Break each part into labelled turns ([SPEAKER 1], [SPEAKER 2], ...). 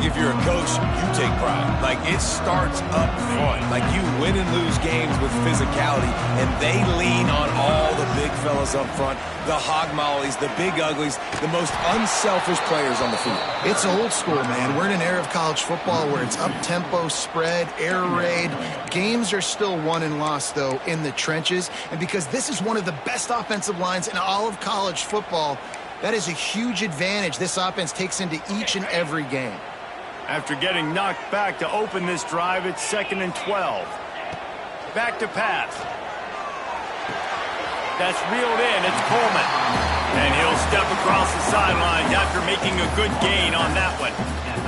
[SPEAKER 1] like if you're a coach, you take pride. Like, it starts up front. Like, you win and lose games with physicality, and they lean on all the big fellas up front, the hog mollies, the big uglies, the most unselfish players on the field.
[SPEAKER 2] It's old school, man. We're in an era of college football where it's up-tempo, spread, air raid. Games are still won and lost, though, in the trenches. And because this is one of the best offensive lines in all of college football, that is a huge advantage this offense takes into each and every game.
[SPEAKER 3] After getting knocked back to open this drive, it's 2nd and 12. Back to pass. That's reeled in. It's Coleman. And he'll step across the sidelines after making a good gain on that one.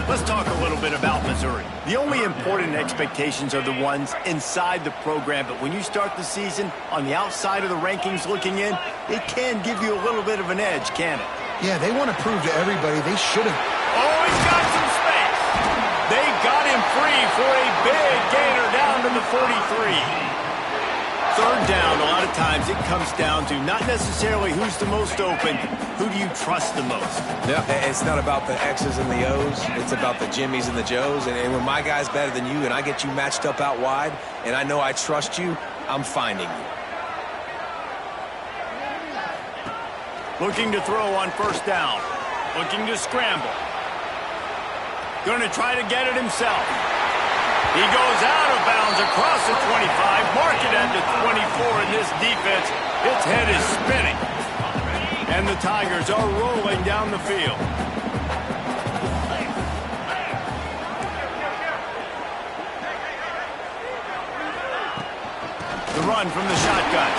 [SPEAKER 3] Let's talk a little bit about Missouri. The only important expectations are the ones inside the program, but when you start the season on the outside of the rankings looking in, it can give you a little bit of an edge, can it?
[SPEAKER 2] Yeah, they want to prove to everybody they should have.
[SPEAKER 3] Oh, he's got some space. They got him free for a big gainer down to the 43. Third down, a lot of times it comes down to not necessarily who's the most open, who do you trust the most?
[SPEAKER 1] Yeah, it's not about the X's and the O's. It's about the Jimmies and the Joes. And when my guy's better than you and I get you matched up out wide and I know I trust you, I'm finding you.
[SPEAKER 3] Looking to throw on first down. Looking to scramble. Going to try to get it himself. He goes out of bounds across the 25, mark it at the 24 in this defense. Its head is spinning. And the Tigers are rolling down the field. The run from the shotgun.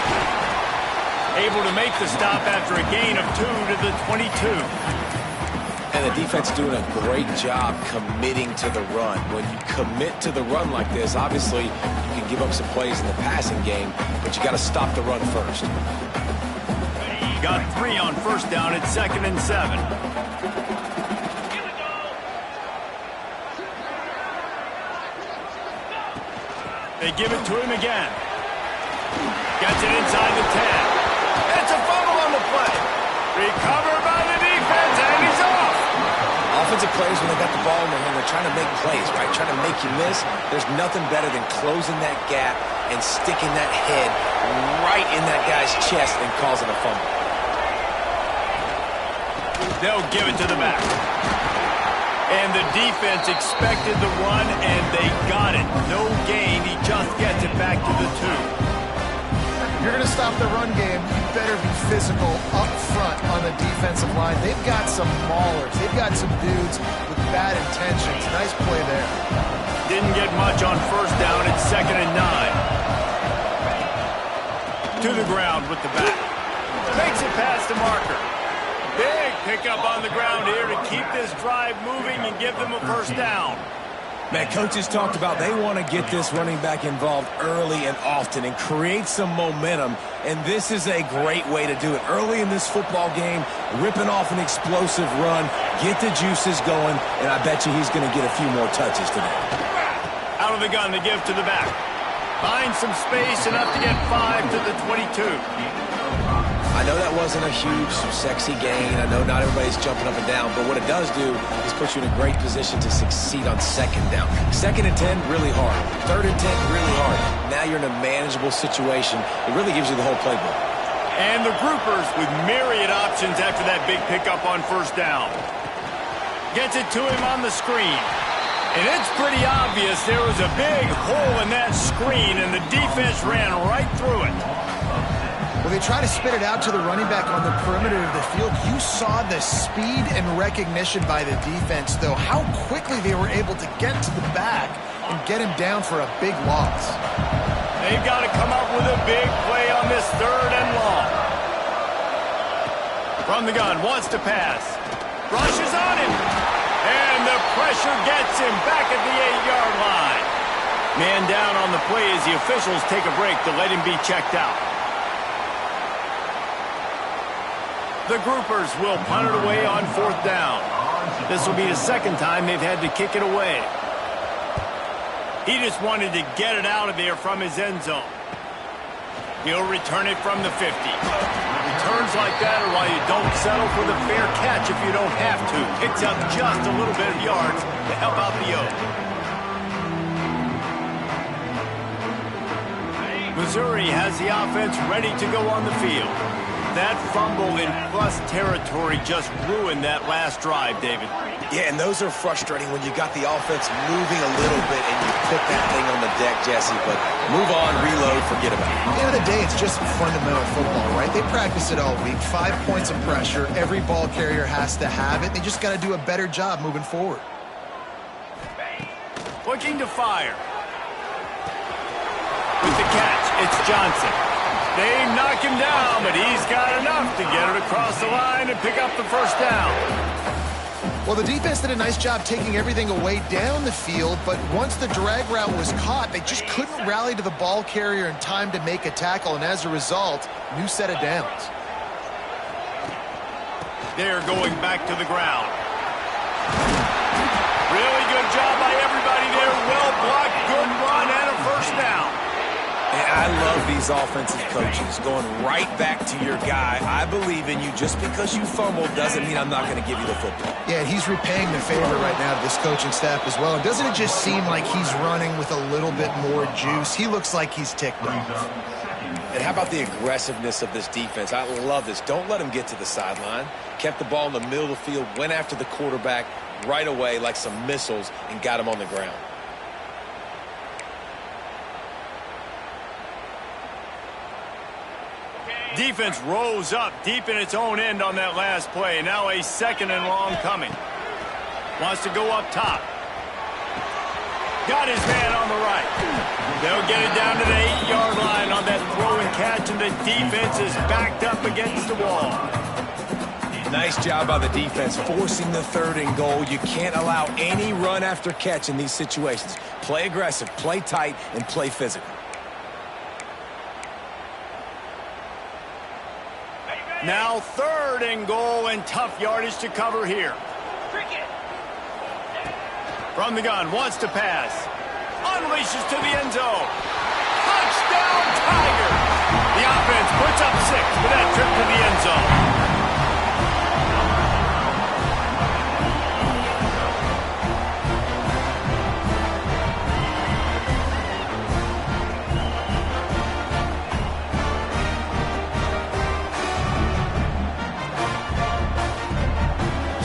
[SPEAKER 3] Able to make the stop after a gain of 2 to the 22.
[SPEAKER 1] And the defense doing a great job committing to the run. When you commit to the run like this, obviously you can give up some plays in the passing game, but you got to stop the run first.
[SPEAKER 3] Got 3 on first down at 2nd and 7. They give it to him again. Gets it inside the 10. It's a fumble on the play. Recovered by the defense, and he's off.
[SPEAKER 1] Offensive players, when they got the ball in their hand, they're trying to make plays, right? Trying to make you miss. There's nothing better than closing that gap and sticking that head right in that guy's chest and causing a fumble.
[SPEAKER 3] They'll give it to the back. And the defense expected the run, and they got it. No gain. He just gets it back to the 2.
[SPEAKER 2] You're going to stop the run game, you better be physical up front on the defensive line. They've got some maulers. They've got some dudes with bad intentions. Nice play there.
[SPEAKER 3] Didn't get much on first down. It's 2nd and 9. To the ground with the back. Makes it past the marker. Big pickup on the ground here to keep this drive moving and give them a first down.
[SPEAKER 1] Man, coaches talked about they want to get this running back involved early and often and create some momentum, and this is a great way to do it. Early in this football game, ripping off an explosive run, get the juices going, and I bet you he's going to get a few more touches today.
[SPEAKER 3] Out of the gun to give to the back. Finds some space, enough to get 5 to the 22.
[SPEAKER 1] I know that wasn't a huge, sexy gain. I know not everybody's jumping up and down, but what it does do is put you in a great position to succeed on 2nd down. 2nd and 10, really hard. 3rd and 10, really hard. Now you're in a manageable situation. It really gives you the whole playbook.
[SPEAKER 3] And the groupers with myriad options after that big pickup on first down. Gets it to him on the screen. And it's pretty obvious there was a big hole in that screen, and the defense ran right through it.
[SPEAKER 2] Well, they try to spit it out to the running back on the perimeter of the field. You saw the speed and recognition by the defense, though, how quickly they were able to get to the back and get him down for a big loss.
[SPEAKER 3] They've got to come up with a big play on this 3rd and long. From the gun, wants to pass. Rushes on him. And the pressure gets him back at the 8-yard line. Man down on the play as the officials take a break to let him be checked out. The groupers will punt it away on 4th down. This will be the 2nd time they've had to kick it away. He just wanted to get it out of there from his end zone. He'll return it from the 50. Return Runs like that are why you don't settle for the fair catch if you don't have to. Picks up just a little bit of yards to help out the O. Missouri has the offense ready to go on the field. That fumble in plus territory just ruined that last drive, David.
[SPEAKER 1] Yeah, and those are frustrating when you got the offense moving a little bit and you put that thing on the deck, Jesse. But move on, reload, forget about it.
[SPEAKER 2] At the end of the day, it's just fundamental football, right? They practice it all week. 5 points of pressure. Every ball carrier has to have it. They just got to do a better job moving forward.
[SPEAKER 3] Looking to fire. With the catch, it's Johnson. They knock him down, but he's got enough to get it across the line and pick up the first down.
[SPEAKER 2] Well, the defense did a nice job taking everything away down the field, but once the drag route was caught, they just couldn't rally to the ball carrier in time to make a tackle, and as a result, new set of downs.
[SPEAKER 3] They're going back to the ground. Really good job by everybody there. Well blocked, good run, and a first down.
[SPEAKER 1] And I love these offensive coaches going right back to your guy. I believe in you. Just because you fumbled doesn't mean I'm not going to give you the football.
[SPEAKER 2] Yeah, he's repaying the favor right now to this coaching staff as well. And doesn't it just seem like he's running with a little bit more juice? He looks like he's ticked off.
[SPEAKER 1] And how about the aggressiveness of this defense? I love this. Don't let him get to the sideline. Kept the ball in the middle of the field, went after the quarterback right away like some missiles and got him on the ground.
[SPEAKER 3] Defense rose up deep in its own end on that last play. Now a second and long coming. Wants to go up top. Got his man on the right. They'll get it down to the 8-yard line on that throw and catch, and the defense is backed up against the wall.
[SPEAKER 1] Nice job by the defense forcing the 3rd and goal. You can't allow any run after catch in these situations. Play aggressive, play tight, and play physical.
[SPEAKER 3] Now 3rd and goal and tough yardage to cover here. From the gun, wants to pass. Unleashes to the end zone. Touchdown, Tigers! The offense puts up 6 for that trip to the end zone.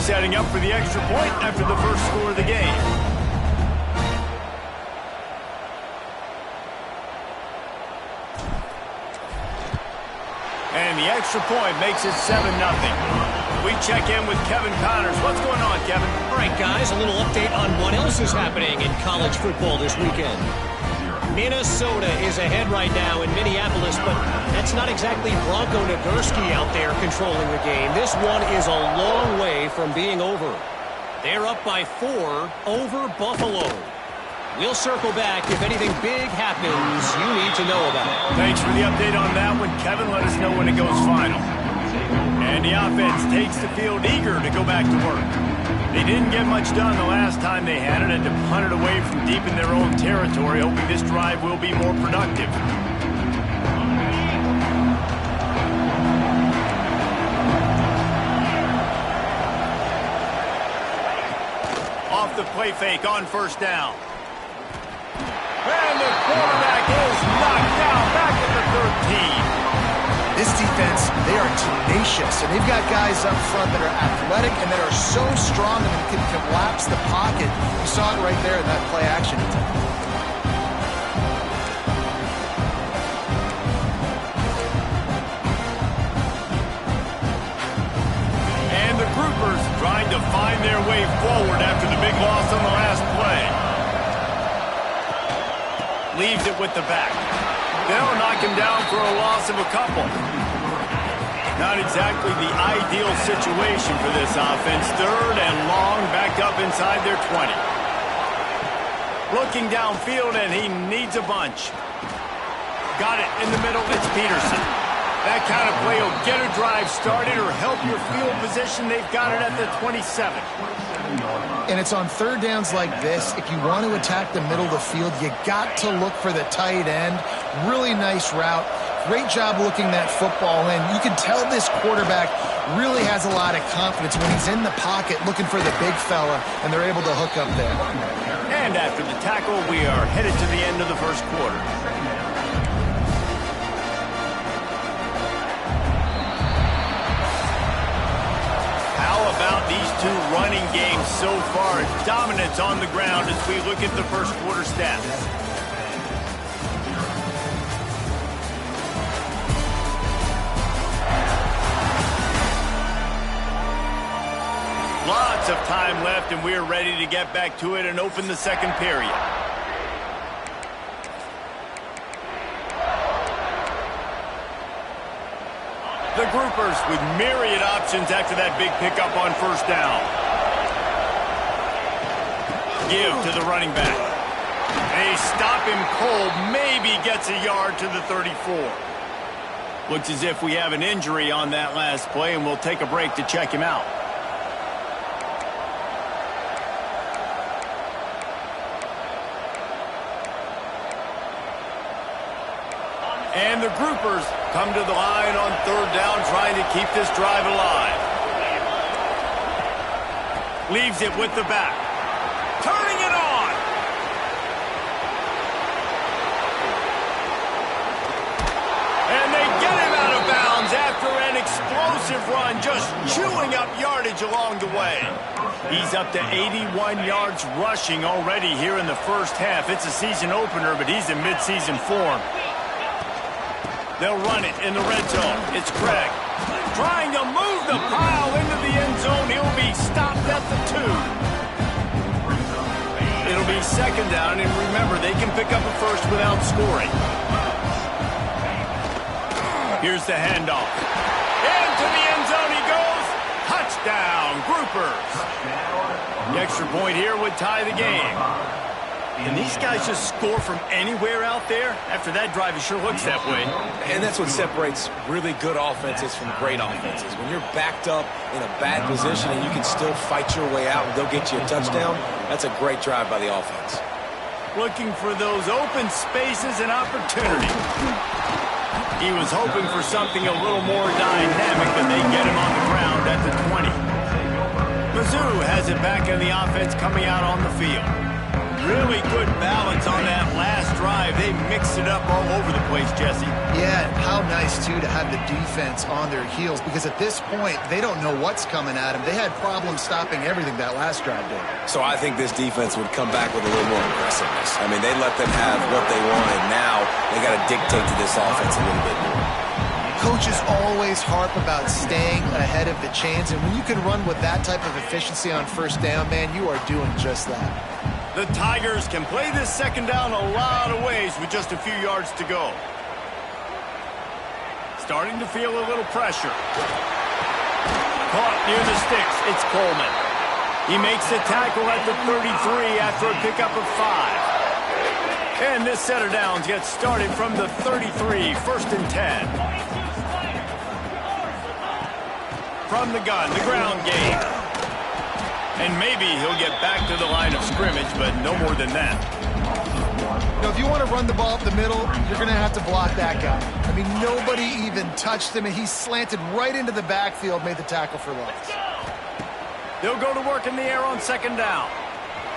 [SPEAKER 3] Setting up for the extra point after the first score of the game. And the extra point makes it 7-0. We check in with Kevin Connors. What's going on, Kevin?
[SPEAKER 4] All right, guys, a little update on what else is happening in college football this weekend. Minnesota is ahead right now in Minneapolis, but that's not exactly Bronco Nagurski out there controlling the game. This one is a long way from being over. They're up by 4 over Buffalo. We'll circle back if anything big happens you need to know about.
[SPEAKER 3] Thanks for the update on that one, Kevin. Let us know when it goes final. And the offense takes the field eager to go back to work. They didn't get much done the last time they had it and to punt it away from deep in their own territory, hoping this drive will be more productive. Off the play fake on first down. And the quarterback is knocked down back at the 13.
[SPEAKER 2] This defense, they are tenacious, and they've got guys up front that are athletic and that are so strong and can collapse the pocket. You saw it right there in that play action attempt.
[SPEAKER 3] And the groupers trying to find their way forward after the big loss on the last play. Leaves it with the back. They'll knock him down for a loss of a couple. Not exactly the ideal situation for this offense. 3rd and long, back up inside their 20. Looking downfield, and he needs a bunch. Got it in the middle. It's Peterson. That kind of play will get a drive started or help your field position. They've got it at the 27.
[SPEAKER 2] And it's on 3rd downs like this. If you want to attack the middle of the field, you got to look for the tight end. Really nice route. Great job looking that football in. You can tell this quarterback really has a lot of confidence when he's in the pocket looking for the big fella, and they're able to hook up there.
[SPEAKER 3] And after the tackle, we are headed to the end of the first quarter. How about these two running games so far? Dominance on the ground as we look at the first quarter stats. Lots of time left, and we're ready to get back to it and open the second period. The groupers with myriad options after that big pickup on first down. Give to the running back. They stop him cold, maybe gets a yard to the 34. Looks as if we have an injury on that last play, and we'll take a break to check him out. And the groupers come to the line on third down, trying to keep this drive alive. Leaves it with the back. Turning it on. And they get him out of bounds after an explosive run, just chewing up yardage along the way. He's up to 81 yards rushing already here in the first half. It's a season opener, but he's in midseason form. They'll run it in the red zone. It's Craig trying to move the pile into the end zone. He'll be stopped at the 2. It'll be second down, and remember, they can pick up a first without scoring. Here's the handoff. Into the end zone he goes. Touchdown, groupers. The extra point here would tie the game. And these guys just score from anywhere out there? After that drive, it sure looks that way.
[SPEAKER 1] And that's what separates really good offenses from great offenses. When you're backed up in a bad position and you can still fight your way out and they'll get you a touchdown, that's a great drive by the offense.
[SPEAKER 3] Looking for those open spaces and opportunity. He was hoping for something a little more dynamic, but they get him on the ground at the 20. Mizzou has it back in the offense coming out on the field. Really good balance on that last drive. They mixed it up all over the place, Jesse.
[SPEAKER 2] Yeah, how nice, too, to have the defense on their heels, because at this point, they don't know what's coming at them. They had problems stopping everything that last drive did.
[SPEAKER 1] So I think this defense would come back with a little more aggressiveness. I mean, they let them have what they wanted. Now they got to dictate to this offense a little bit more.
[SPEAKER 2] Coaches always harp about staying ahead of the chains, and when you can run with that type of efficiency on first down, man, you are doing just that.
[SPEAKER 3] The Tigers can play this second down a lot of ways with just a few yards to go. Starting to feel a little pressure. Caught near the sticks. It's Coleman. He makes the tackle at the 33 after a pickup of 5. And this set of downs gets started from the 33, first and 10. From the gun, the ground game. And maybe he'll get back to the line of scrimmage, but no more than that.
[SPEAKER 2] You know, if you want to run the ball up the middle, you're going to have to block that guy. I mean, nobody even touched him, and he slanted right into the backfield, made the tackle for loss.
[SPEAKER 3] They'll go to work in the air on second down.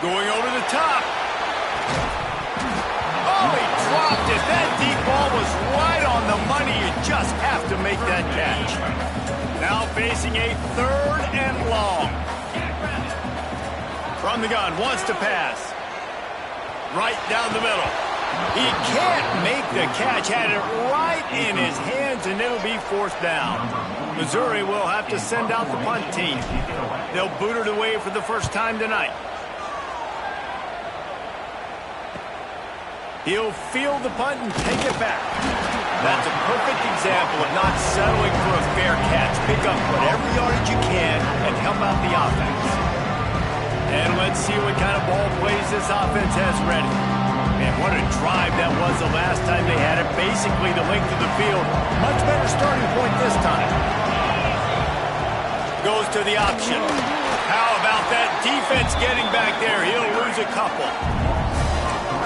[SPEAKER 3] Going over the top. Oh, he dropped it. That deep ball was right on the money. You just have to make that catch. Now facing a third and long. From the gun, wants to pass. Right down the middle. He can't make the catch. Had it right in his hands, and it'll be fourth down. Missouri will have to send out the punt team. They'll boot it away for the first time tonight. He'll field the punt and take it back. That's a perfect example of not settling for a fair catch. Pick up whatever yardage you can and help out the offense. And let's see what kind of ball plays this offense has ready. Man, what a drive that was the last time they had it. Basically the length of the field. Much better starting point this time. Goes to the option. How about that defense getting back there? He'll lose a couple.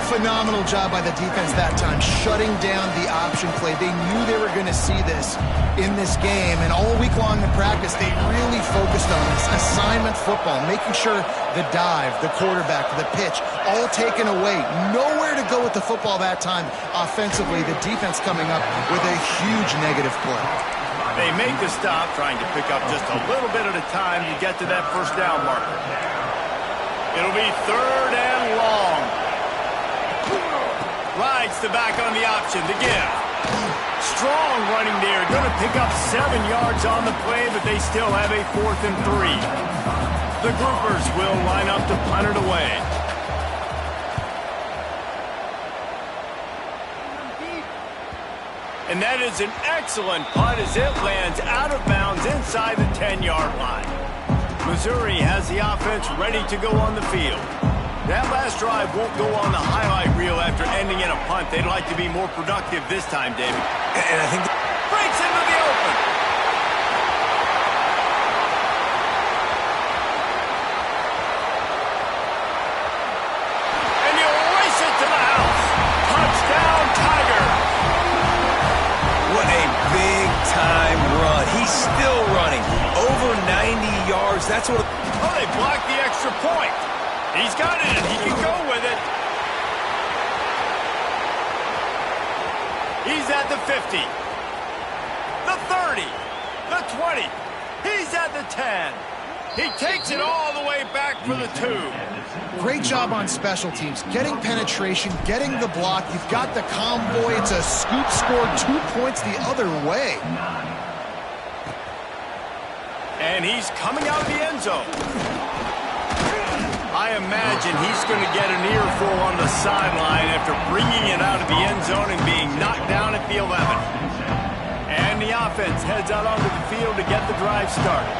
[SPEAKER 2] Phenomenal job by the defense that time, shutting down the option play. They knew they were going to see this in this game, and all week long in practice, they really focused on this assignment football, making sure the dive, the quarterback, the pitch, all taken away. Nowhere to go with the football that time offensively. The defense coming up with a huge negative play.
[SPEAKER 3] They make the stop, trying to pick up just a little bit at a time to get to that first down marker. It'll be 3rd and long. Rides the back on the option to give. Strong running there. Going to pick up 7 yards on the play, but they still have a 4th and 3. The groupers will line up to punt it away. And that is an excellent punt as it lands out of bounds inside the 10-yard line. Missouri has the offense ready to go on the field. That last drive won't go on the highlight reel after ending in a punt. They'd like to be more productive this time, David.
[SPEAKER 1] And I think
[SPEAKER 3] breaks into the open. And he'll race it to the house. Touchdown, Tiger.
[SPEAKER 1] what a big-time run. He's still running. Over 90 yards. That's what...
[SPEAKER 3] Oh, they blocked the extra point. He's got it, and he can go with it. He's at the 50, the 30, the 20. He's at the 10. He takes it all the way back for the 2.
[SPEAKER 2] Great job on special teams, getting penetration, getting the block. You've got the convoy. It's a scoop score, 2 points the other way.
[SPEAKER 3] And he's coming out of the end zone. I imagine he's going to get an earful on the sideline after bringing it out of the end zone and being knocked down at the 11. And the offense heads out onto the field to get the drive started.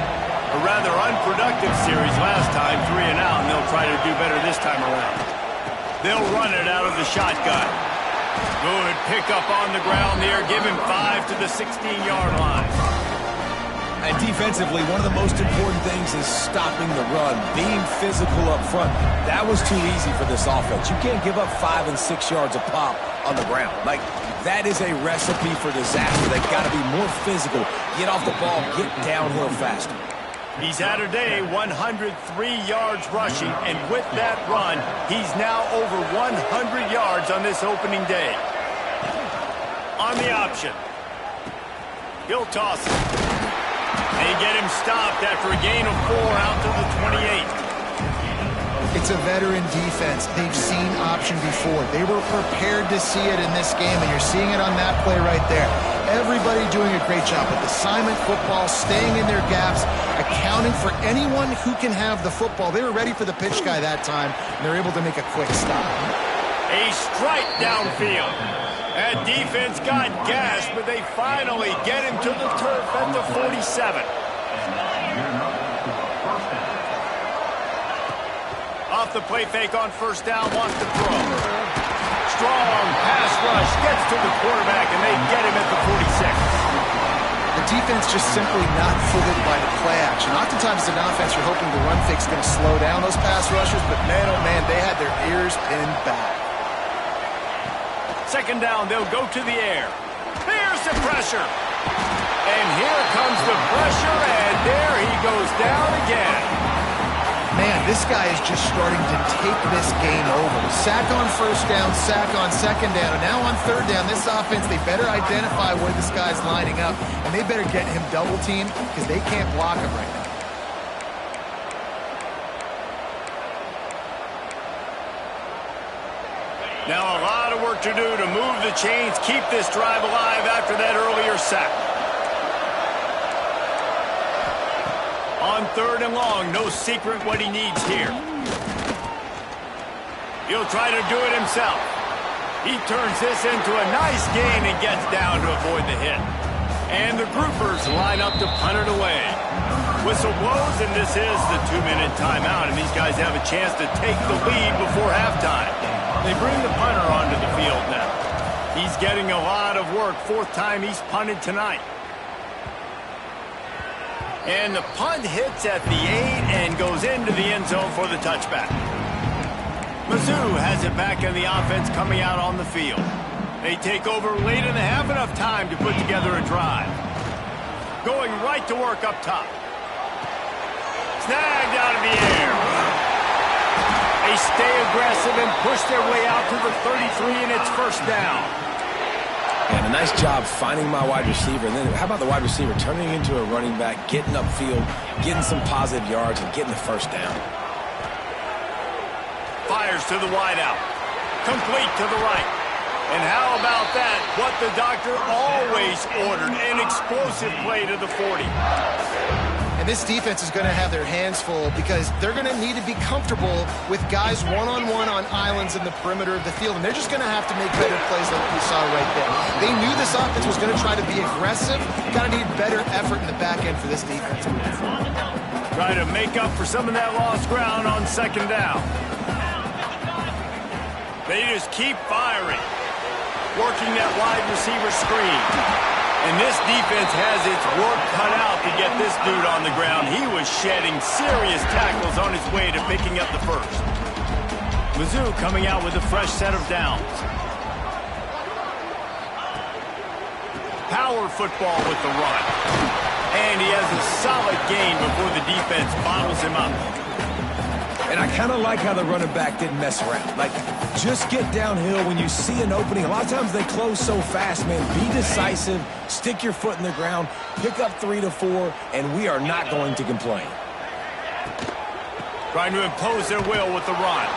[SPEAKER 3] A rather unproductive series last time, 3 and out, and they'll try to do better this time around. They'll run it out of the shotgun. Good pickup on the ground there, give him 5 to the 16-yard line.
[SPEAKER 1] And defensively, one of the most important things is stopping the run, being physical up front. That was too easy for this offense. You can't give up 5 and 6 yards a pop on the ground. Like, that is a recipe for disaster. They've got to be more physical, get off the ball, get downhill faster.
[SPEAKER 3] He's had a day, 103 yards rushing, and with that run, he's now over 100 yards on this opening day. On the option. He'll toss it. They get him stopped after a gain of 4 out to the 28.
[SPEAKER 2] It's a veteran defense. They've seen option before. They were prepared to see it in this game, and you're seeing it on that play right there. Everybody doing a great job with assignment football, staying in their gaps, accounting for anyone who can have the football. They were ready for the pitch guy that time, and they're able to make a quick stop.
[SPEAKER 3] A strike downfield. That defense got gashed, but they finally get him to the turf at the 47. Off the play fake on first down, wants to throw. Strong pass rush, gets to the quarterback, and they get him at the 46.
[SPEAKER 2] The defense just simply not fooled by the play action. Oftentimes, as an offense, you're hoping the run fake's going to slow down those pass rushers, but man, oh man, they had their ears pinned back.
[SPEAKER 3] Second down, they'll go to the air. Here's the pressure. And here comes the pressure, and there he goes down again.
[SPEAKER 2] Man, this guy is just starting to take this game over. Sack on first down, sack on second down, and now on third down, this offense, they better identify where this guy's lining up, and they better get him double-teamed because they can't block him right now.
[SPEAKER 3] Now a lot of work to do to move the chains, keep this drive alive after that earlier sack. On third and long, no secret what he needs here. He'll try to do it himself. He turns this into a nice gain and gets down to avoid the hit. And the groupers line up to punt it away. Whistle blows, and this is the 2-minute timeout, and these guys have a chance to take the lead before halftime. They bring the punter onto the field now. He's getting a lot of work. 4th time he's punted tonight. And the punt hits at the 8 and goes into the end zone for the touchback. Mizzou has it back in the offense coming out on the field. They take over late in the half, enough time to put together a drive. Going right to work up top. Snagged out of the air. They stay aggressive and push their way out to the 33, and it's first down.
[SPEAKER 1] And a nice job finding my wide receiver. And then how about the wide receiver turning into a running back, getting upfield, getting some positive yards, and getting the first down.
[SPEAKER 3] Fires to the wideout. Complete to the right. And how about that? What the doctor always ordered, an explosive play to the 40.
[SPEAKER 2] And this defense is going to have their hands full because they're going to need to be comfortable with guys one-on-one on islands in the perimeter of the field. And they're just going to have to make better plays like we saw right there. They knew this offense was going to try to be aggressive. Got to need better effort in the back end for this defense.
[SPEAKER 3] Try to make up for some of that lost ground on second down. They just keep firing. Working that wide receiver screen. And this defense has its work cut out to get this dude on the ground. He was shedding serious tackles on his way to picking up the first. Mizzou coming out with a fresh set of downs. Power football with the run. And he has a solid gain before the defense bottles him up.
[SPEAKER 1] And I kind of like how the running back didn't mess around. Like, just get downhill when you see an opening. A lot of times they close so fast, man. Be decisive, stick your foot in the ground, pick up 3 to 4, and we are not going to complain.
[SPEAKER 3] Trying to impose their will with the run.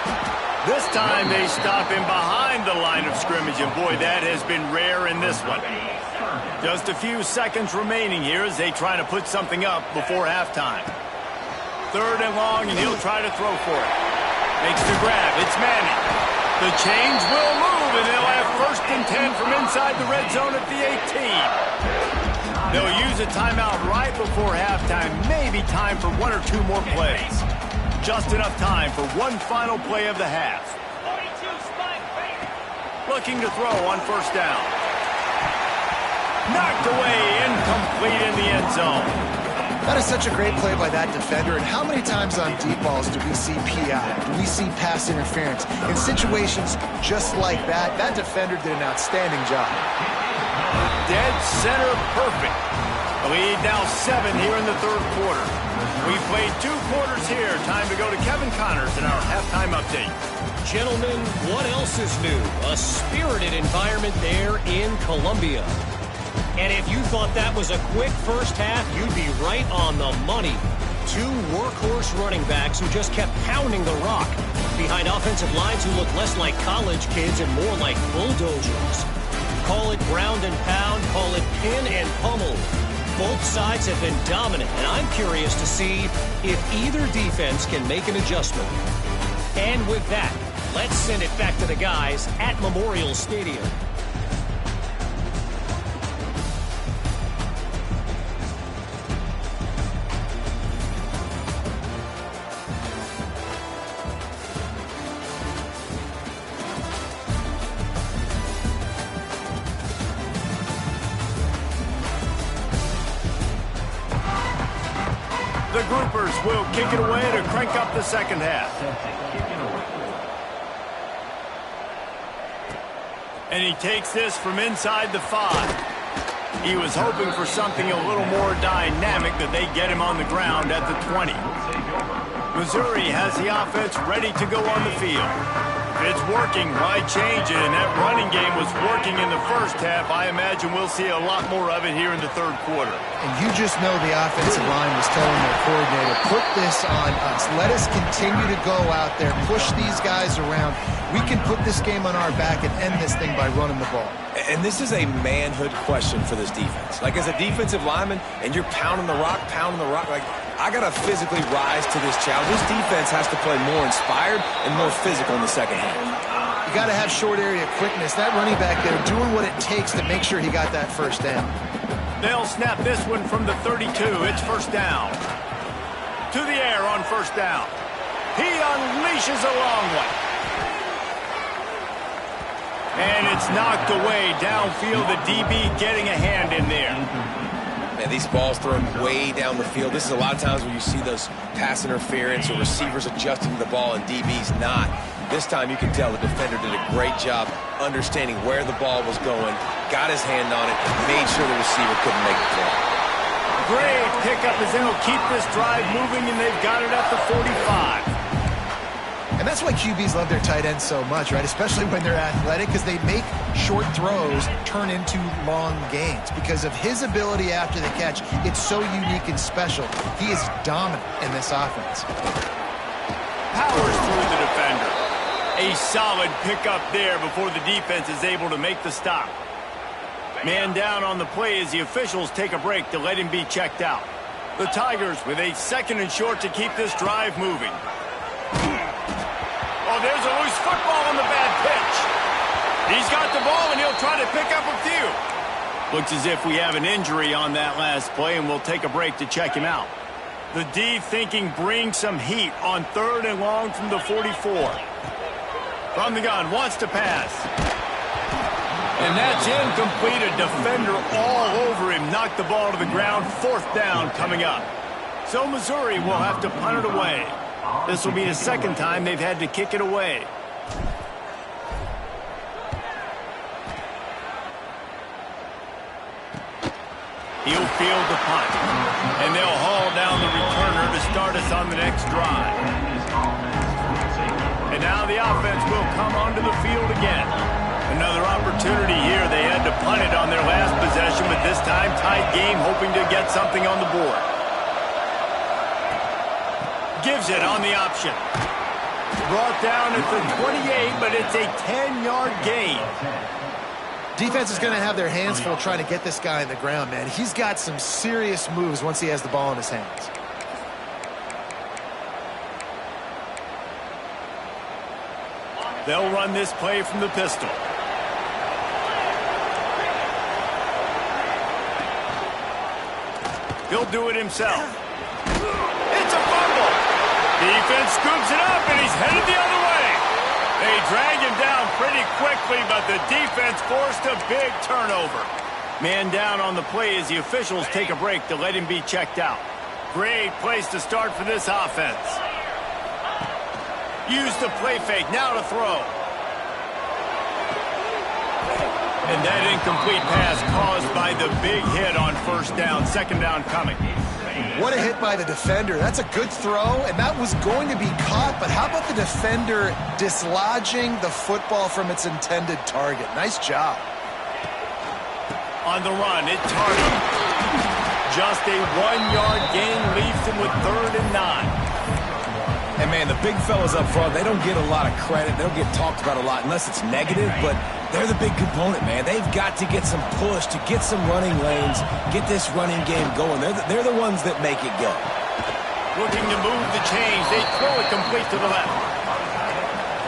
[SPEAKER 3] This time they stop him behind the line of scrimmage, and boy, that has been rare in this one. Just a few seconds remaining here as they try to put something up before halftime. 3rd and long, and he'll try to throw for it. Makes the grab. It's Manning. The change will move, and they'll have 1st and 10 from inside the red zone at the 18. They'll use a timeout right before halftime. Maybe time for 1 or 2 more plays. Just enough time for one final play of the half. Looking to throw on 1st down. Knocked away, incomplete in the end zone.
[SPEAKER 2] That is such a great play by that defender. And how many times on deep balls do we see PI? Do we see pass interference? In situations just like that, that defender did an outstanding job.
[SPEAKER 3] Dead center perfect. Lead now 7 here in the 3rd quarter. We played 2 quarters here. Time to go to Kevin Connors in our halftime update.
[SPEAKER 4] Gentlemen, what else is new? A spirited environment there in Columbia. And if you thought that was a quick first half, you'd be right on the money. 2 workhorse running backs who just kept pounding the rock behind offensive lines who look less like college kids and more like bulldozers. Call it ground and pound, call it pin and pummel. Both sides have been dominant, and I'm curious to see if either defense can make an adjustment. And with that, let's send it back to the guys at Memorial Stadium.
[SPEAKER 3] The Groupers will kick it away to crank up the second half. And he takes this from inside the 5. He was hoping for something a little more dynamic, that they get him on the ground at the 20. Missouri has the offense ready to go on the field. If it's working, why change it? And that running game was working in the first half. I imagine we'll see a lot more of it here in the 3rd quarter.
[SPEAKER 2] And you just know the offensive line was telling their coordinator, put this on us. Let us continue to go out there, push these guys around. We can put this game on our back and end this thing by running the ball.
[SPEAKER 1] And this is a manhood question for this defense. Like, as a defensive lineman, and you're pounding the rock, like, I got to physically rise to this challenge. This defense has to play more inspired and more physical in the second half.
[SPEAKER 2] You got to have short area quickness. That running back there doing what it takes to make sure he got that first down.
[SPEAKER 3] They'll snap this one from the 32. It's 1st down. To the air on 1st down. He unleashes a long one. And it's knocked away downfield. The DB getting a hand in there.
[SPEAKER 1] Man, these balls thrown way down the field. This is a lot of times when you see those pass interference or receivers adjusting to the ball and DBs not. This time you can tell the defender did a great job understanding where the ball was going, got his hand on it, made sure the receiver couldn't make the throw.
[SPEAKER 3] Great pickup as they'll keep this drive moving, and they've got it at the 45.
[SPEAKER 2] And that's why QBs love their tight ends so much, right? Especially when they're athletic, because they make short throws turn into long gains. Because of his ability after the catch, it's so unique and special. He is dominant in this offense.
[SPEAKER 3] Powers through the defender. A solid pickup there before the defense is able to make the stop. Man down on the play as the officials take a break to let him be checked out. The Tigers with a 2nd and short to keep this drive moving. Oh, there's a loose football on the bad pitch. He's got the ball, and he'll try to pick up a few. Looks as if we have an injury on that last play, and we'll take a break to check him out. The D thinking bring some heat on 3rd and long from the 44. From the gun, wants to pass. And that's incomplete. A defender all over him. Knocked the ball to the ground. 4th down coming up. So Missouri will have to punt it away. This will be the 2nd time they've had to kick it away. He'll field the punt. And they'll haul down the returner to start us on the next drive. And now the offense will come onto the field again. Another opportunity here. They had to punt it on their last possession, but this time tied game, hoping to get something on the board. Gives it on the option. Brought down at the 28, but it's a 10-yard gain.
[SPEAKER 2] Defense is going to have their hands full trying to get this guy in the ground, man. He's got some serious moves once he has the ball in his hands.
[SPEAKER 3] They'll run this play from the pistol. He'll do it himself. It's a fumble. Defense scoops it up, and he's headed the other way. They drag him down pretty quickly, but the defense forced a big turnover. Man down on the play as the officials take a break to let him be checked out. Great place to start for this offense. Use the play fake, now to throw. And that incomplete pass caused by the big hit on 1st down, 2nd down coming.
[SPEAKER 2] What a hit by the defender. That's a good throw, and that was going to be caught, but how about the defender dislodging the football from its intended target? Nice job.
[SPEAKER 3] On the run, it's Target. Just a 1-yard gain leaves him with 3rd and 9.
[SPEAKER 1] And, man, the big fellas up front, they don't get a lot of credit. They don't get talked about a lot unless it's negative, but they're the big component, man. They've got to get some push, to get some running lanes, get this running game going. They're the ones that make it go.
[SPEAKER 3] Looking to move the chains. They throw it complete to the left.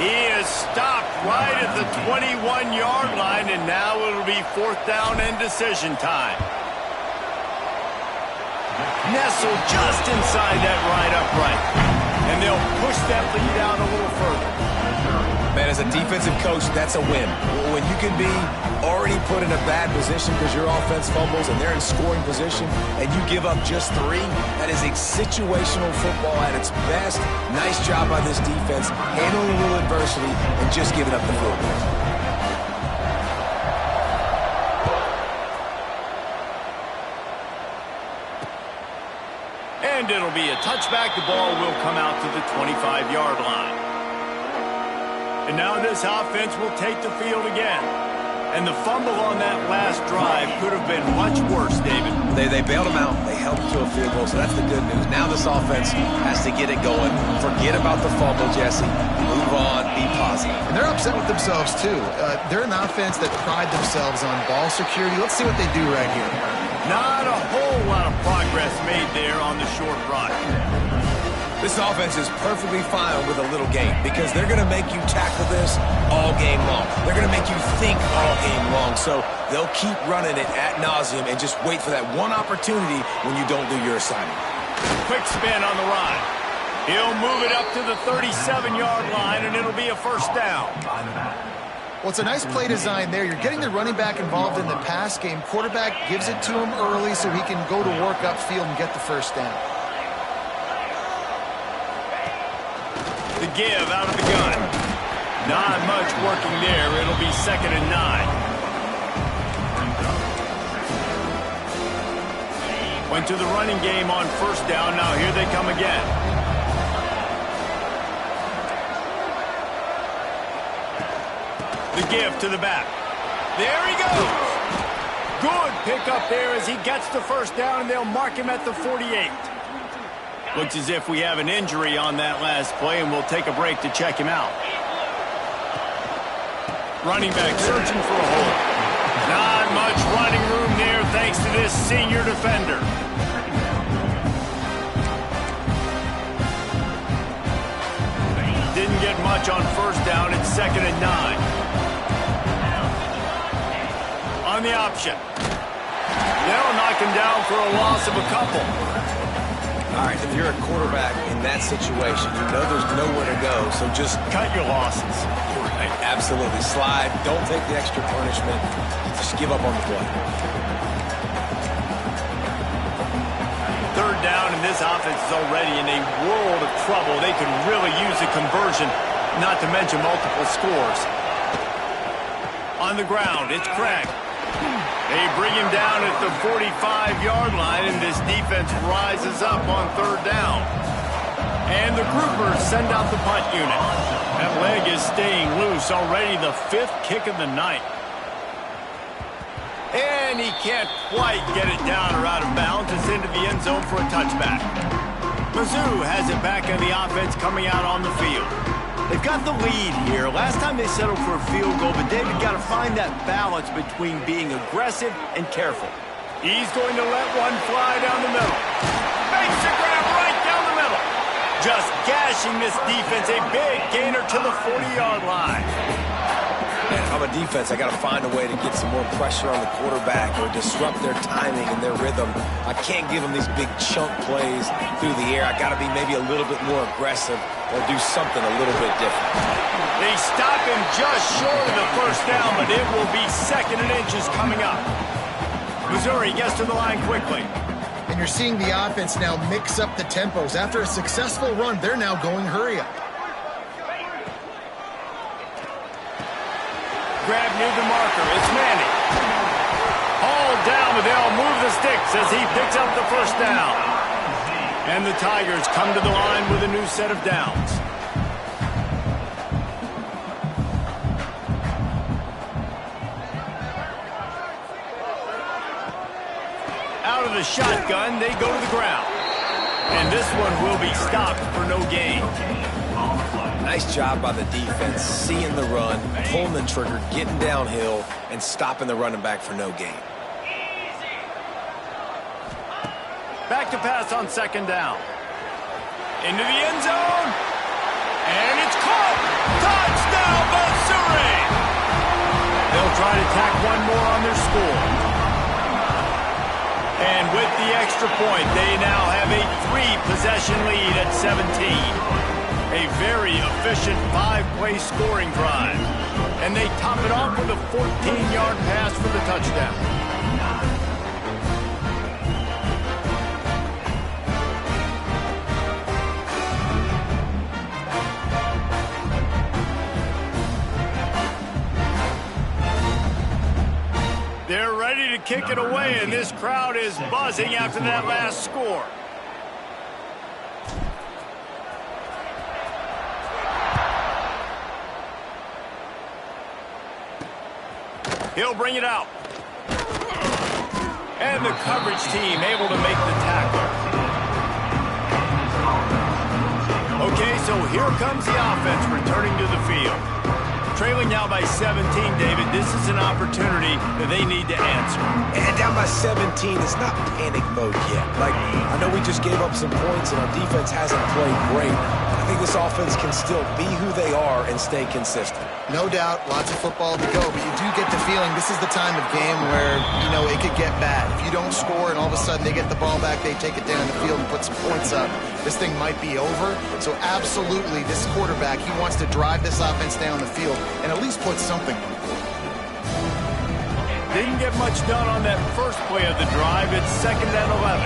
[SPEAKER 3] He is stopped right at the 21-yard line, and now it'll be 4th down and decision time. Nestled just inside that right upright. And they'll push that lead out a little further.
[SPEAKER 1] Man, as a defensive coach, that's a win. When you can be already put in a bad position because your offense fumbles and they're in scoring position and you give up just 3, that is a situational football at its best. Nice job by this defense, handling a little adversity and just giving up the field goal.
[SPEAKER 3] And it'll be a touchback. The ball will come out to the 25-yard line. And now this offense will take the field again. And the fumble on that last drive could have been much worse, David.
[SPEAKER 1] They bailed him out. They held him to a field goal, so that's the good news. Now this offense has to get it going. Forget about the fumble, Jesse. Move on. Be positive.
[SPEAKER 2] And they're upset with themselves, too. They're an offense that pride themselves on ball security. Let's see what they do right here.
[SPEAKER 3] Not a whole lot of progress made there on the short run.
[SPEAKER 1] This offense is perfectly fine with a little game because they're going to make you tackle this all game long. They're going to make you think all game long. So they'll keep running it ad nauseum and just wait for that one opportunity when you don't do your assignment.
[SPEAKER 3] Quick spin on the run. He'll move it up to the 37-yard line, and it'll be a 1st down.
[SPEAKER 2] Well, it's a nice play design there. You're getting the running back involved in the pass game. Quarterback gives it to him early so he can go to work upfield and get the 1st down.
[SPEAKER 3] The give out of the gun. Not much working there. It'll be 2nd and 9. Went to the running game on 1st down. Now here they come again. The give to the back. There he goes. Good pickup there as he gets the 1st down, and they'll mark him at the 48. Looks as if we have an injury on that last play, and we'll take a break to check him out. Running back searching for a hole. Not much running room there thanks to this senior defender. Didn't get much on 1st down. It's 2nd and 9. On the option. They'll knock him down for a loss of a couple.
[SPEAKER 1] All right, if you're a quarterback in that situation, you know there's nowhere to go, so just
[SPEAKER 3] cut your losses.
[SPEAKER 1] Right, absolutely. Slide. Don't take the extra punishment. Just give up on the play.
[SPEAKER 3] 3rd down, and this offense is already in a world of trouble. They could really use a conversion, not to mention multiple scores. On the ground, it's Craig. They bring him down at the 45-yard line, and this defense rises up on 3rd down. And the groupers send out the punt unit. That leg is staying loose, already the 5th kick of the night. And he can't quite get it down or out of bounds. It's into the end zone for a touchback. Mizzou has it back on the offense coming out on the field. They've got the lead here. Last time they settled for a field goal, but David got to find that balance between being aggressive and careful. He's going to let one fly down the middle. Makes a grab right down the middle. Just gashing this defense. A big gainer to the 40-yard line.
[SPEAKER 1] Man, if I'm a defense, I got to find a way to get some more pressure on the quarterback or disrupt their timing and their rhythm. I can't give them these big chunk plays through the air. I got to be maybe a little bit more aggressive or do something a little bit different.
[SPEAKER 3] They stop him just short of the 1st down, but it will be 2nd and inches coming up. Missouri gets to the line quickly.
[SPEAKER 2] And you're seeing the offense now mix up the tempos. After a successful run, they're now going hurry up.
[SPEAKER 3] Grab near the marker. It's Manning. Hauled down, but they'll move the sticks as he picks up the 1st down. And the Tigers come to the line with a new set of downs. Out of the shotgun, they go to the ground. And this one will be stopped for no gain.
[SPEAKER 1] Nice job by the defense, seeing the run, pulling the trigger, getting downhill, and stopping the running back for no gain.
[SPEAKER 3] Back to pass on 2nd down. Into the end zone. And it's caught. Touchdown, Missouri! They'll try to tack one more on their score. And with the extra point, they now have a 3-possession lead at 17. A very efficient 5-play scoring drive. And they top it off with a 14-yard pass for the touchdown. They're ready to kick it away, and this crowd is buzzing after that last score. He'll bring it out. And the coverage team able to make the tackle. Okay, so here comes the offense returning to the field. Trailing now by 17, David. This is an opportunity that they need to answer.
[SPEAKER 1] And down by 17, it's not panic mode yet. Like, I know we just gave up some points and our defense hasn't played great. I think this offense can still be who they are and stay consistent.
[SPEAKER 2] No doubt, lots of football to go, but you do get the feeling this is the time of game where, you know, it could get bad. If you don't score and all of a sudden they get the ball back, they take it down the field and put some points up, this thing might be over. So absolutely, this quarterback, he wants to drive this offense down the field and at least put something on the board.
[SPEAKER 3] Didn't get much done on that first play of the drive. It's 2nd and 11.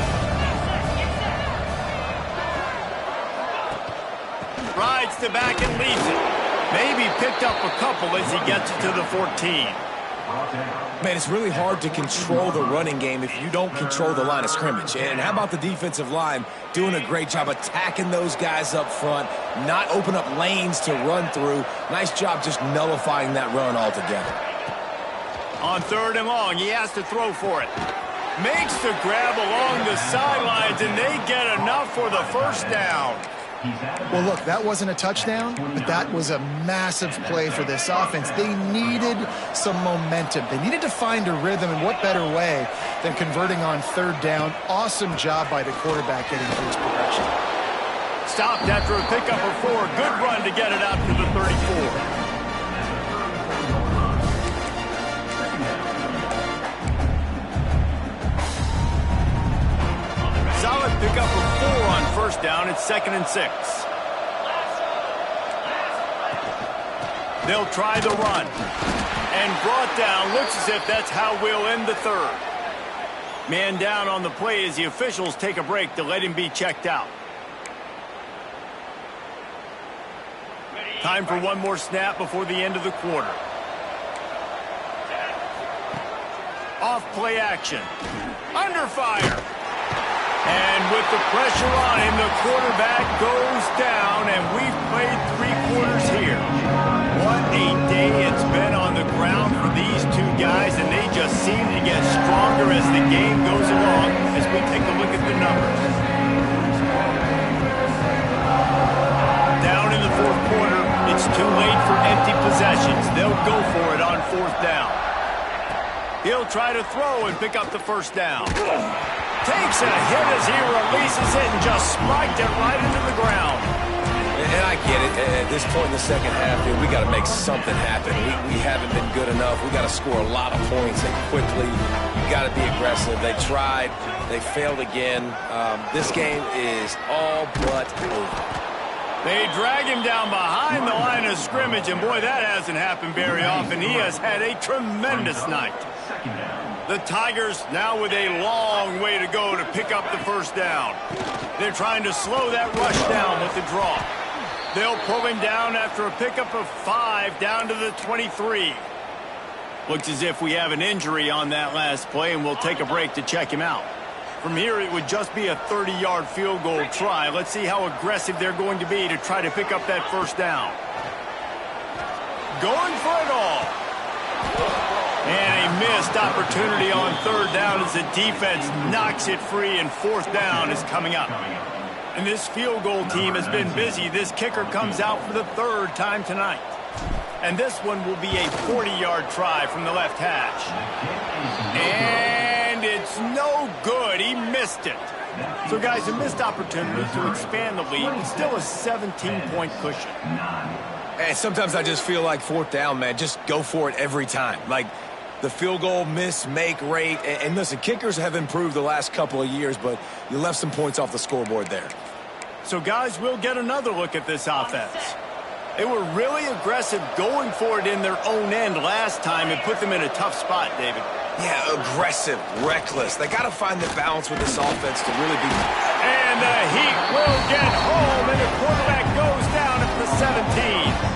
[SPEAKER 3] Rides to back and leads it. Maybe he picked up a couple as he gets it to the 14.
[SPEAKER 1] Man, it's really hard to control the running game if you don't control the line of scrimmage. And how about the defensive line doing a great job attacking those guys up front, not open up lanes to run through. Nice job just nullifying that run altogether.
[SPEAKER 3] On 3rd and long, he has to throw for it. Makes the grab along the sidelines, and they get enough for the first down.
[SPEAKER 2] Well, look, that wasn't a touchdown, but that was a massive play for this offense. They needed some momentum. They needed to find a rhythm, and what better way than converting on 3rd down. Awesome job by the quarterback getting through his progression.
[SPEAKER 3] Stopped after a pickup of 4. Good run to get it out to the 34. Solid pickup of 4 on 1st down. It's 2nd and 6. They'll try the run. And brought down. Looks as if that's how we'll end the 3rd. Man down on the play as the officials take a break to let him be checked out. Time for one more snap before the end of the quarter. Off play action. Under fire. And with the pressure on him, the quarterback goes down, and we've played 3 quarters here. What a day it's been on the ground for these 2 guys, and they just seem to get stronger as the game goes along as we take a look at the numbers. Down in the 4th quarter, it's too late for empty possessions. They'll go for it on 4th down. He'll try to throw and pick up the 1st down. Takes a hit as he releases it and just spiked it right into the ground.
[SPEAKER 1] And I get it. At this point in the second half, dude, we got to make something happen. We haven't been good enough. We got to score a lot of points and quickly. You got to be aggressive. They tried. They failed again. This game is all but over.
[SPEAKER 3] They drag him down behind the line of scrimmage, and boy, that hasn't happened very often. He has had a tremendous night. The Tigers now with a long way to go to pick up the 1st down. They're trying to slow that rush down with the draw. They'll pull him down after a pickup of 5 down to the 23. Looks as if we have an injury on that last play, and we'll take a break to check him out. From here, it would just be a 30-yard field goal try. Let's see how aggressive they're going to be to try to pick up that 1st down. Going for it all. And a missed opportunity on 3rd down as the defense knocks it free, and 4th down is coming up. And this field goal team has been busy. This kicker comes out for the 3rd time tonight. And this one will be a 40-yard try from the left hash. And it's no good. He missed it. So, guys, a missed opportunity to expand the lead, and still a 17-point cushion.
[SPEAKER 1] And sometimes I just feel like 4th down, man, just go for it every time. Like, the field goal miss-make rate. And listen, kickers have improved the last couple of years, but you left some points off the scoreboard there.
[SPEAKER 3] So, guys, we'll get another look at this offense. They were really aggressive going for it in their own end last time and put them in a tough spot, David.
[SPEAKER 1] Yeah, aggressive, reckless. They got to find the balance with this offense to really be...
[SPEAKER 3] And the Heat will get home, and the quarterback goes down at the 17.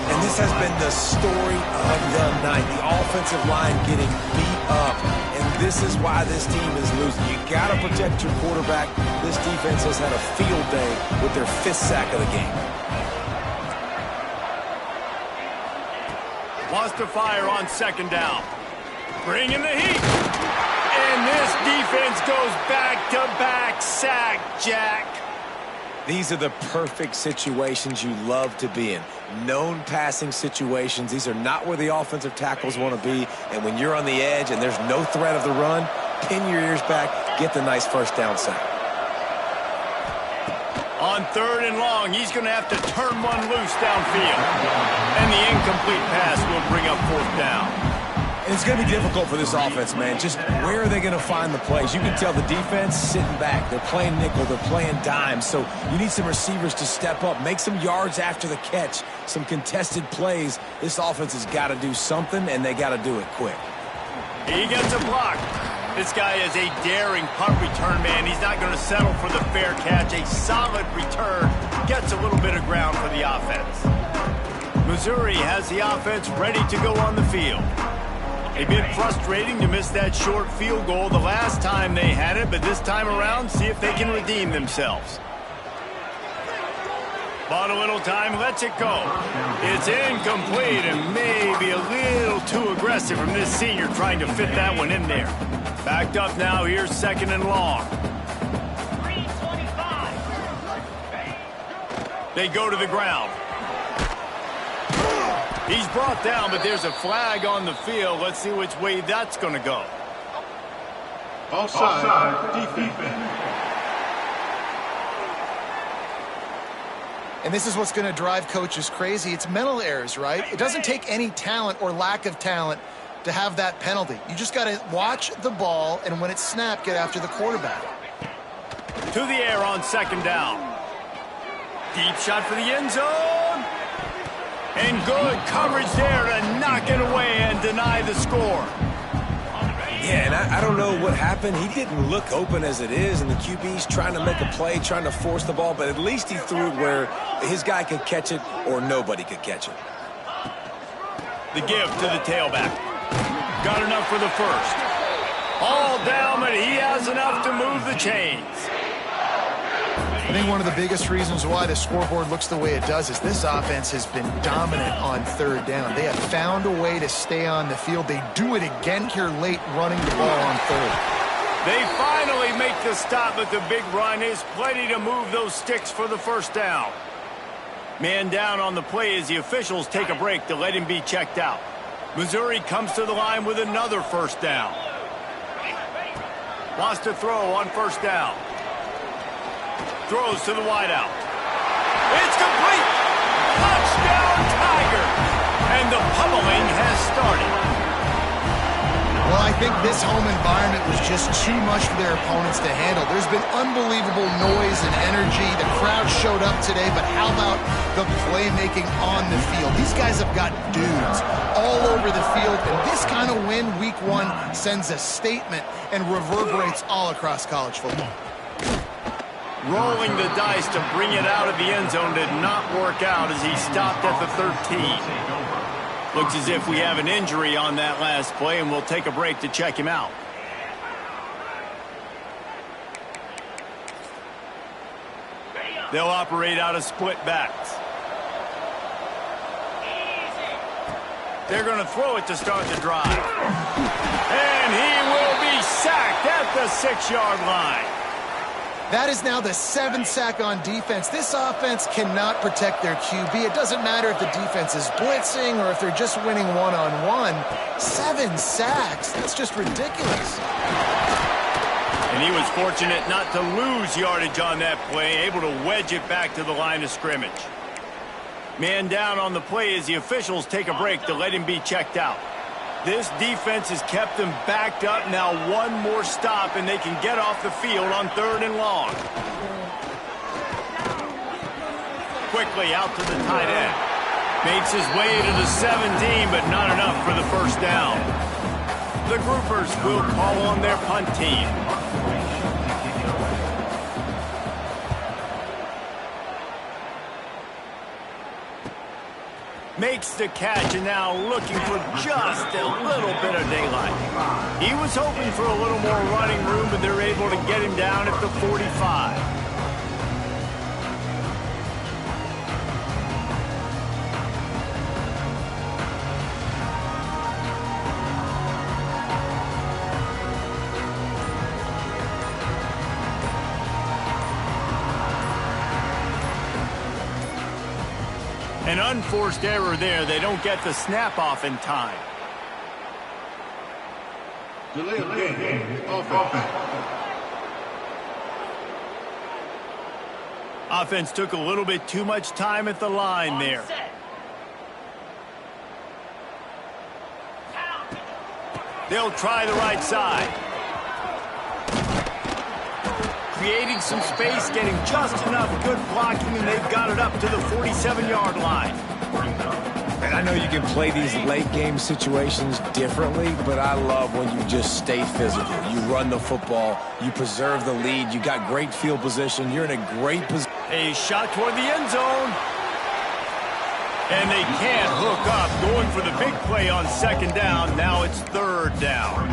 [SPEAKER 1] And this has been the story of the night. The offensive line getting beat up. And this is why this team is losing. You got to protect your quarterback. This defense has had a field day with their 5th sack of the game.
[SPEAKER 3] Lost to fire on 2nd down. Bring in the heat. And this defense goes back-to-back sack, Jack.
[SPEAKER 1] These are the perfect situations you love to be in. Known passing situations. These are not where the offensive tackles want to be. And when you're on the edge and there's no threat of the run, pin your ears back, get the nice 1st down sack.
[SPEAKER 3] On 3rd and long, he's going to have to turn one loose downfield. And the incomplete pass will bring up 4th down.
[SPEAKER 1] And it's going to be difficult for this offense, man. Just where are they going to find the plays? You can tell the defense sitting back. They're playing nickel. They're playing dime. So you need some receivers to step up, make some yards after the catch, some contested plays. This offense has got to do something, and they got to do it quick.
[SPEAKER 3] He gets a block. This guy is a daring punt return man. He's not going to settle for the fair catch. A solid return. Gets a little bit of ground for the offense. Missouri has the offense ready to go on the field. A bit frustrating to miss that short field goal the last time they had it, but this time around, see if they can redeem themselves. Bought a little time, lets it go. It's incomplete and maybe a little too aggressive from this senior trying to fit that one in there. Backed up now, here's 2nd and long. They go to the ground. He's brought down, but there's a flag on the field. Let's see which way that's going to go.
[SPEAKER 5] Offside, defense.
[SPEAKER 2] And this is what's going to drive coaches crazy. It's mental errors, right? It doesn't take any talent or lack of talent to have that penalty. You just got to watch the ball, and when it's snapped, get after the quarterback.
[SPEAKER 3] To the air on 2nd down. Deep shot for the end zone. And good coverage there to knock it away and deny the score.
[SPEAKER 1] Yeah, and I don't know what happened. He didn't look open as it is, and the QB's trying to make a play, trying to force the ball, but at least he threw it where his guy could catch it or nobody could catch it.
[SPEAKER 3] The give to the tailback. Got enough for the first. All down, but he has enough to move the chains.
[SPEAKER 2] I think one of the biggest reasons why the scoreboard looks the way it does is this offense has been dominant on 3rd down. They have found a way to stay on the field. They do it again here late, running the ball on 3rd.
[SPEAKER 3] They finally make the stop, but the big run is plenty to move those sticks for the 1st down. Man down on the play as the officials take a break to let him be checked out. Missouri comes to the line with another 1st down. Wants to throw on 1st down. Throws to the wideout. It's complete! Touchdown, Tiger! And the pummeling has started.
[SPEAKER 2] Well, I think this home environment was just too much for their opponents to handle. There's been unbelievable noise and energy. The crowd showed up today, but how about the playmaking on the field? These guys have got dudes all over the field, and this kind of win week 1 sends a statement and reverberates all across college football.
[SPEAKER 3] Rolling the dice to bring it out of the end zone did not work out as he stopped at the 13. Looks as if we have an injury on that last play, and we'll take a break to check him out. They'll operate out of split backs. They're going to throw it to start the drive. And he will be sacked at the 6-yard line.
[SPEAKER 2] That is now the 7th sack on defense. This offense cannot protect their QB. It doesn't matter if the defense is blitzing or if they're just winning one-on-one. 7 sacks, that's just ridiculous.
[SPEAKER 3] And he was fortunate not to lose yardage on that play, able to wedge it back to the line of scrimmage. Man down on the play as the officials take a break to let him be checked out. This defense has kept them backed up. Now one more stop, and they can get off the field on 3rd and long. Quickly out to the tight end. Makes his way to the 17, but not enough for the 1st down. The groupers will call on their punt team. Makes the catch, and now looking for just a little bit of daylight. He was hoping for a little more running room, but they're able to get him down at the 45. An unforced error there. They don't get the snap off in time.
[SPEAKER 5] Delay of game. Offense.
[SPEAKER 3] Offense took a little bit too much time at the line there. They'll try the right side. Creating some space, getting just enough good blocking, and they've got it up to the 47-yard line.
[SPEAKER 1] And I know you can play these late-game situations differently, but I love when you just stay physical. You run the football, you preserve the lead, you got great field position, you're in a great position.
[SPEAKER 3] A shot toward the end zone. And they can't hook up, going for the big play on second down. Now it's third down.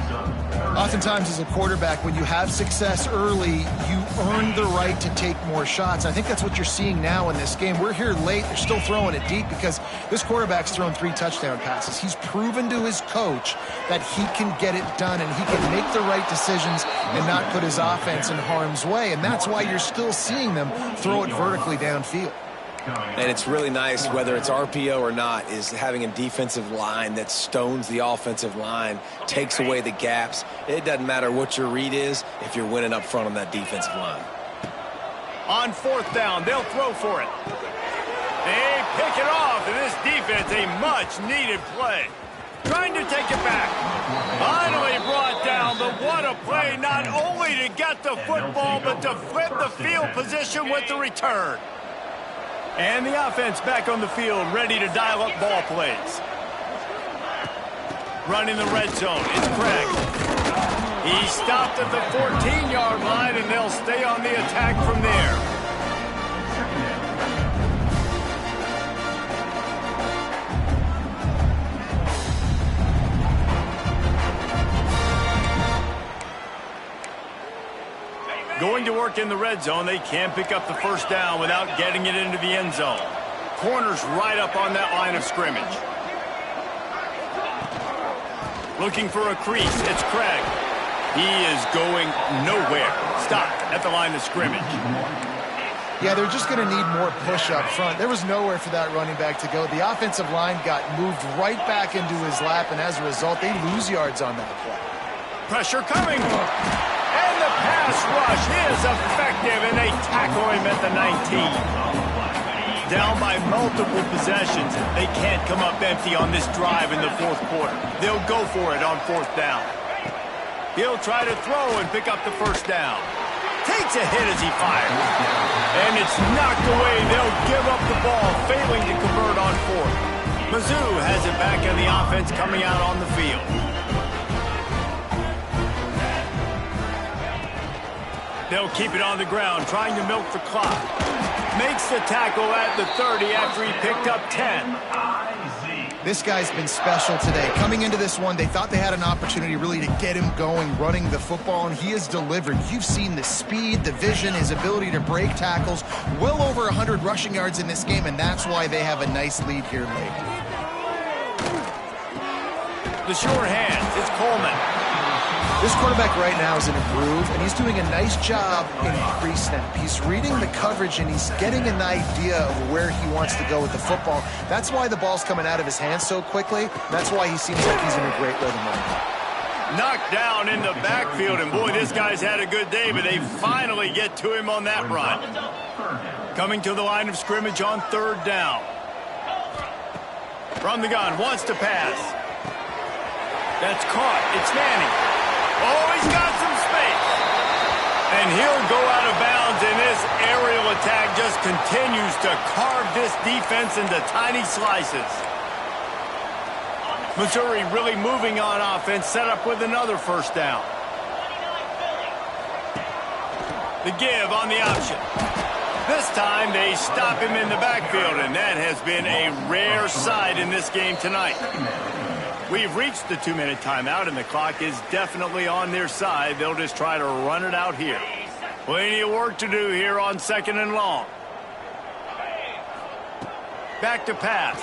[SPEAKER 2] Oftentimes as a quarterback, when you have success early, you earn the right to take more shots. I think that's what you're seeing now in this game. We're here late. They're still throwing it deep because this quarterback's thrown 3 touchdown passes. He's proven to his coach that he can get it done and he can make the right decisions and not put his offense in harm's way. And that's why you're still seeing them throw it vertically downfield.
[SPEAKER 1] And it's really nice, whether it's RPO or not, is having a defensive line that stones the offensive line, takes away the gaps. It doesn't matter what your read is if you're winning up front on that defensive line.
[SPEAKER 3] On fourth down, they'll throw for it. They pick it off, and this defense, a much-needed play. Trying to take it back. Finally brought down, but what a play, not only to get the football, but to flip the field position with the return. And the offense back on the field, ready to dial up ball plays. Running the red zone, it's Craig. He stopped at the 14-yard line, and they'll stay on the attack from there. Going to work in the red zone, they can't pick up the first down without getting it into the end zone. Corners right up on that line of scrimmage. Looking for a crease, it's Craig. He is going nowhere. Stop at the line of scrimmage.
[SPEAKER 2] Yeah, they're just going to need more push up front. There was nowhere for that running back to go. The offensive line got moved right back into his lap, and as a result, they lose yards on that play.
[SPEAKER 3] Pressure coming. And the pass rush is effective, and they tackle him at the 19. Down by multiple possessions. They can't come up empty on this drive in the fourth quarter. They'll go for it on fourth down. He'll try to throw and pick up the first down. Takes a hit as he fires. And it's knocked away. They'll give up the ball, failing to convert on fourth. Mizzou has it back in the offense coming out on the field. They'll keep it on the ground, trying to milk the clock. Makes the tackle at the 30 after he picked up 10.
[SPEAKER 2] This guy's been special today. Coming into this one, they thought they had an opportunity really to get him going, running the football, and he has delivered. You've seen the speed, the vision, his ability to break tackles. Well over 100 rushing yards in this game, and that's why they have a nice lead here late.
[SPEAKER 3] The short hands, it's Coleman.
[SPEAKER 2] This quarterback right now is in a groove, and he's doing a nice job in pre-snap. He's reading the coverage, and he's getting an idea of where he wants to go with the football. That's why the ball's coming out of his hands so quickly. That's why he seems like he's in a great rhythm right now.
[SPEAKER 3] Knocked down in the backfield, and boy, this guy's had a good day, but they finally get to him on that run. Coming to the line of scrimmage on third down. From the gun, wants to pass. That's caught. It's Manning. Oh, he's got some space. And he'll go out of bounds, and this aerial attack just continues to carve this defense into tiny slices. Missouri really moving on offense, set up with another first down. The give on the option. This time they stop him in the backfield, and that has been a rare sight in this game tonight. We've reached the 2-minute timeout, and the clock is definitely on their side. They'll just try to run it out here. Plenty of work to do here on second and long. Back to pass.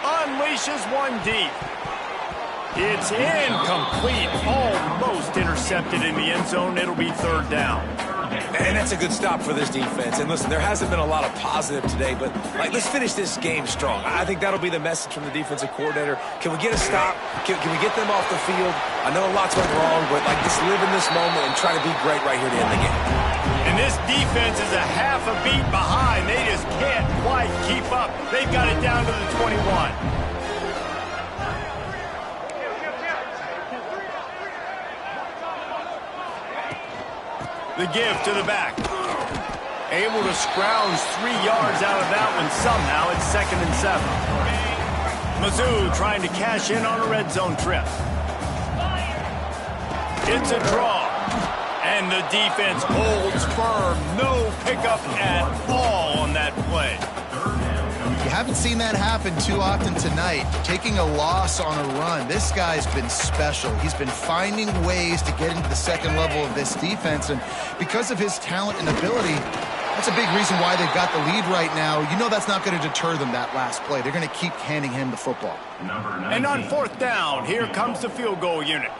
[SPEAKER 3] Unleashes one deep. It's incomplete. Almost intercepted in the end zone. It'll be third down.
[SPEAKER 1] And that's a good stop for this defense. And listen, there hasn't been a lot of positive today, but let's finish this game strong. I think that'll be the message from the defensive coordinator. Can we get a stop? Can we get them off the field? I know a lot's went wrong, but just live in this moment and try to be great right here to end the game.
[SPEAKER 3] And this defense is a half a beat behind. They just can't quite keep up. They've got it down to the 21. The give to the back. Able to scrounge 3 yards out of that one somehow. It's 2nd and 7. Mizzou trying to cash in on a red zone trip. It's a draw. And And the defense holds firm. No pickup at all on that play.
[SPEAKER 2] You haven't seen that happen too often tonight, taking a loss on a run. This guy's been special. He's been finding ways to get into the second level of this defense, and because of his talent and ability, that's a big reason why they've got the lead right now. You know that's not going to deter them, that last play. They're going to keep handing him the football.
[SPEAKER 3] And on fourth down, here comes the field goal unit.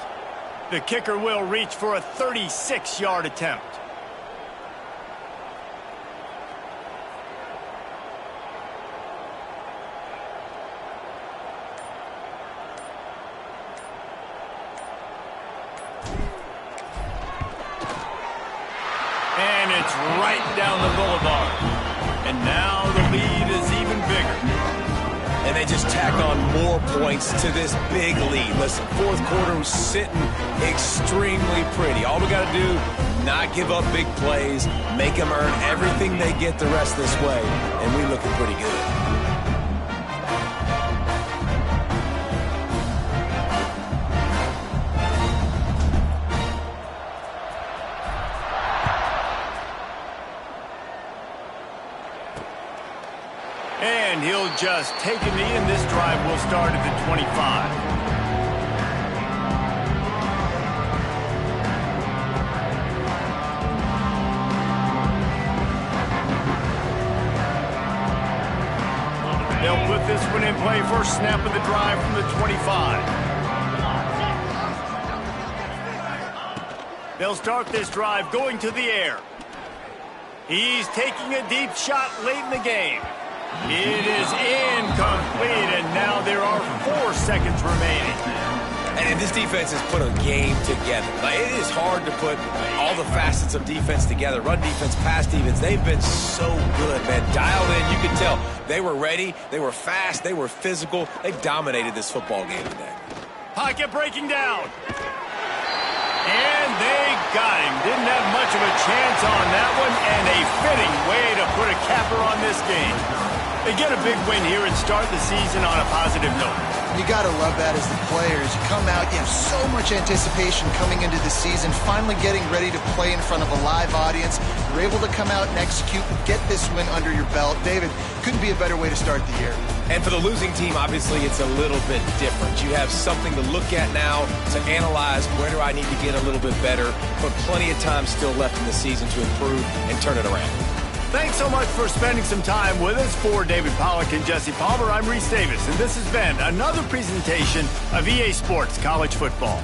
[SPEAKER 3] The kicker will reach for a 36-yard attempt. And it's right down the boulevard. And now the lead is even bigger.
[SPEAKER 1] And they just tack on more points to this big lead. Listen, fourth quarter was sitting extremely pretty. All we got to do, not give up big plays, make them earn everything they get the rest this way, and we looking pretty good.
[SPEAKER 3] And he'll just take a knee, and this drive will start at the 25. They'll put this one in play. First snap of the drive from the 25. They'll start this drive going to the air. He's taking a deep shot late in the game. It is incomplete, and now there are 4 seconds remaining.
[SPEAKER 1] And this defense has put a game together. Like, it is hard to put all the facets of defense together. Run defense, pass defense, they've been so good, man. Dialed in, you can tell. They were ready, they were fast, they were physical. They dominated this football game today.
[SPEAKER 3] Pocket breaking down. And they got him. Didn't have much of a chance on that one, and a fitting way to put a capper on this game. They get a big win here and start the season on a positive note.
[SPEAKER 2] You got to love that as the players. You come out, you have so much anticipation coming into the season, finally getting ready to play in front of a live audience. You're able to come out and execute and get this win under your belt. David, couldn't be a better way to start the year.
[SPEAKER 1] And for the losing team, obviously, it's a little bit different. You have something to look at now to analyze where do I need to get a little bit better, but plenty of time still left in the season to improve and turn it around.
[SPEAKER 3] Thanks so much for spending some time with us. For David Pollack and Jesse Palmer, I'm Reese Davis, and this has been another presentation of EA Sports College Football.